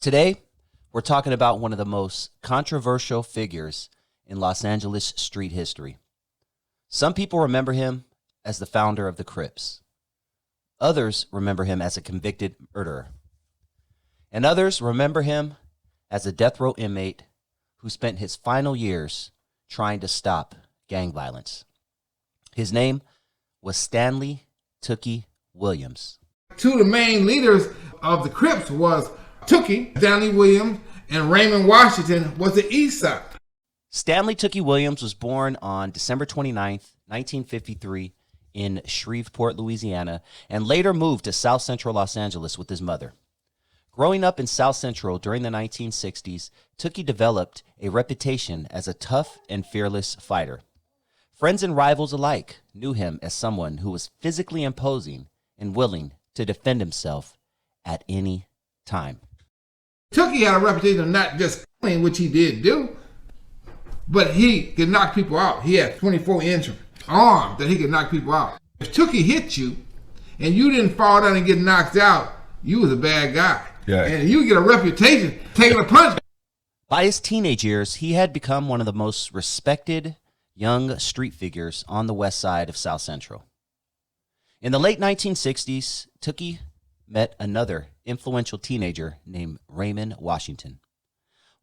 Today, we're talking about one of the most controversial figures in Los Angeles street history. Some people remember him as the founder of the Crips. Others remember him as a convicted murderer. And others remember him as a death row inmate who spent his final years trying to stop gang violence. His name was Stanley "Tookie" Williams. Two of the main leaders of the Crips was Tookie, Stanley Williams, and Raymond Washington was the East Side. Stanley "Tookie" Williams was born on December 29th, 1953 in Shreveport, Louisiana, and later moved to South Central Los Angeles with his mother. Growing up in South Central during the 1960s, Tookie developed a reputation as a tough and fearless fighter. Friends and rivals alike knew him as someone who was physically imposing and willing to defend himself at any time. Tookie had a reputation of not just killing, which he did do, but he could knock people out. He had 24-inch arm that he could knock people out. If Tookie hit you and you didn't fall down and get knocked out, you was a bad guy. Yeah. And you get a reputation taking a punch. By his teenage years, he had become one of the most respected young street figures on the west side of South Central. In the late 1960s, Tookie met another influential teenager named Raymond Washington.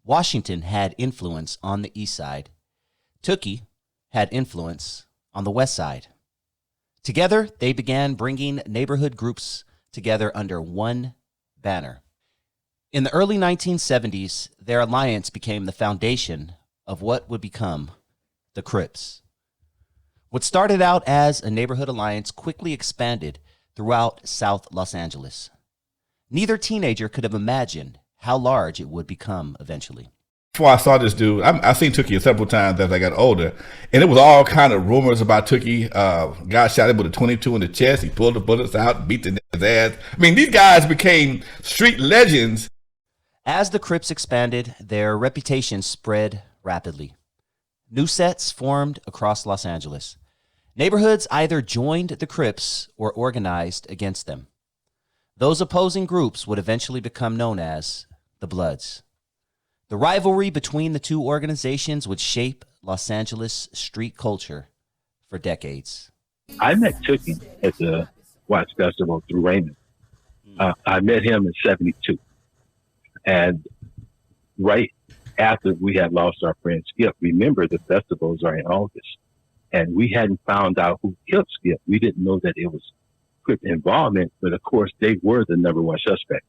Washington had influence on the east side. Tookie had influence on the west side. Together, they began bringing neighborhood groups together under one banner. In the early 1970s, their alliance became the foundation of what would become the Crips. What started out as a neighborhood alliance quickly expanded throughout South Los Angeles. Neither teenager could have imagined how large it would become eventually. Before I saw this dude, I seen Tookie several times as I got older, and it was all kind of rumors about Tookie. Guy shot him with a 22 in the chest. He pulled the bullets out, beat the nigga's ass. I mean, these guys became street legends. As the Crips expanded, their reputation spread rapidly. New sets formed across Los Angeles. Neighborhoods either joined the Crips or organized against them. Those opposing groups would eventually become known as the Bloods. The rivalry between the two organizations would shape Los Angeles street culture for decades. I met Tookie at the Watch Festival through Raymond. I met him in '72. And right after we had lost our friend Skip, remember the festivals are in August. And we hadn't found out who killed Skip. We didn't know that it was Crip involvement, but of course they were the number one suspect.